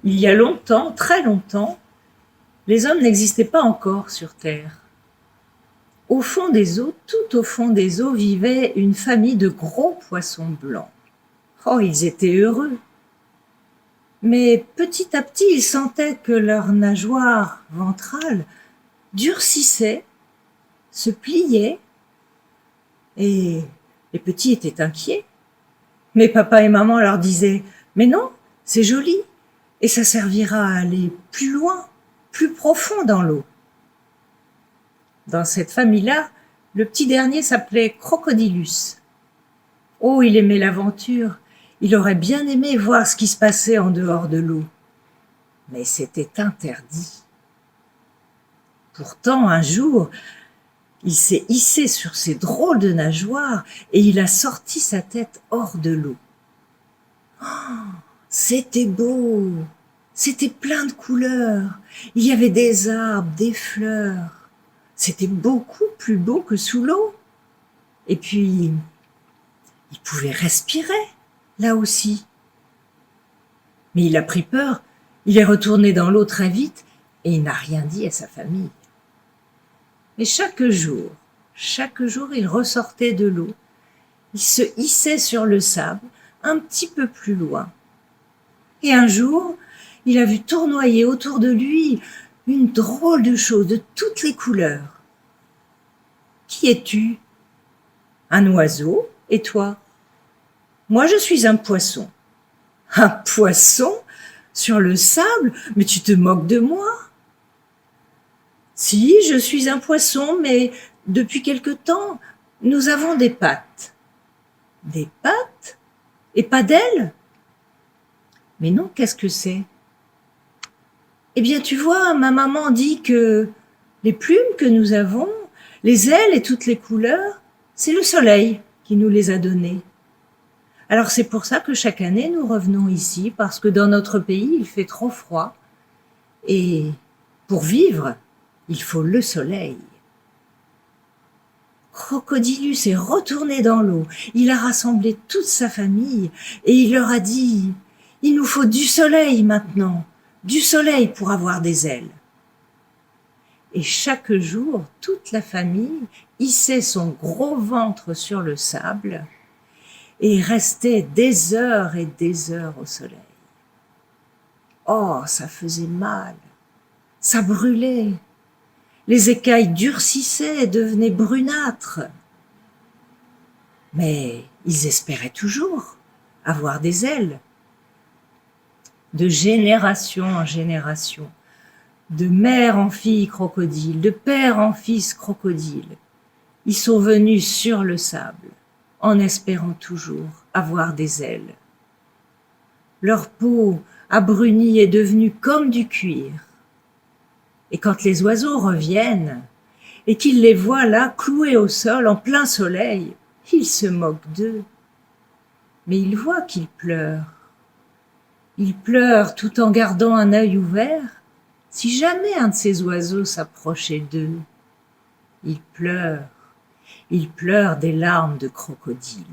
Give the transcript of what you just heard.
Il y a longtemps, très longtemps, les hommes n'existaient pas encore sur Terre. Au fond des eaux, tout au fond des eaux, vivait une famille de gros poissons blancs. Oh, ils étaient heureux. Mais petit à petit, ils sentaient que leur nageoire ventrale durcissait, se pliait, et les petits étaient inquiets. Mais papa et maman leur disaient « Mais non, c'est joli, et ça servira à aller plus loin, plus profond dans l'eau. » Dans cette famille-là, le petit dernier s'appelait Crocodilus. Oh, il aimait l'aventure, il aurait bien aimé voir ce qui se passait en dehors de l'eau. Mais c'était interdit. Pourtant, un jour, il s'est hissé sur ses drôles de nageoires et il a sorti sa tête hors de l'eau. Oh, c'était beau, c'était plein de couleurs, il y avait des arbres, des fleurs. C'était beaucoup plus beau que sous l'eau. Et puis, il pouvait respirer, là aussi. Mais il a pris peur, il est retourné dans l'eau très vite et il n'a rien dit à sa famille. Mais chaque jour, il ressortait de l'eau. Il se hissait sur le sable, un petit peu plus loin. Et un jour, il a vu tournoyer autour de lui une drôle de chose de toutes les couleurs. Qui es-tu? Un oiseau, et toi? Moi, je suis un poisson. Un poisson? Sur le sable? Mais tu te moques de moi? Si, je suis un poisson, mais depuis quelque temps, nous avons des pattes. Des pattes? Et pas d'ailes? Mais non, qu'est-ce que c'est? Eh bien, tu vois, ma maman dit que les plumes que nous avons, les ailes et toutes les couleurs, c'est le soleil qui nous les a données. Alors c'est pour ça que chaque année nous revenons ici, parce que dans notre pays il fait trop froid. Et pour vivre, il faut le soleil. Crocodilus est retourné dans l'eau. Il a rassemblé toute sa famille et il leur a dit « Il nous faut du soleil maintenant, du soleil pour avoir des ailes. » Et chaque jour, toute la famille hissait son gros ventre sur le sable et restait des heures et des heures au soleil. Oh, ça faisait mal, ça brûlait, les écailles durcissaient et devenaient brunâtres. Mais ils espéraient toujours avoir des ailes. De génération en génération, de mère en fille crocodile, de père en fils crocodile, ils sont venus sur le sable, en espérant toujours avoir des ailes. Leur peau abrunie est devenue comme du cuir. Et quand les oiseaux reviennent et qu'ils les voient là, cloués au sol, en plein soleil, ils se moquent d'eux. Mais ils voient qu'ils pleurent. Ils pleurent tout en gardant un œil ouvert. Si jamais un de ces oiseaux s'approchait d'eux, ils pleurent des larmes de crocodile.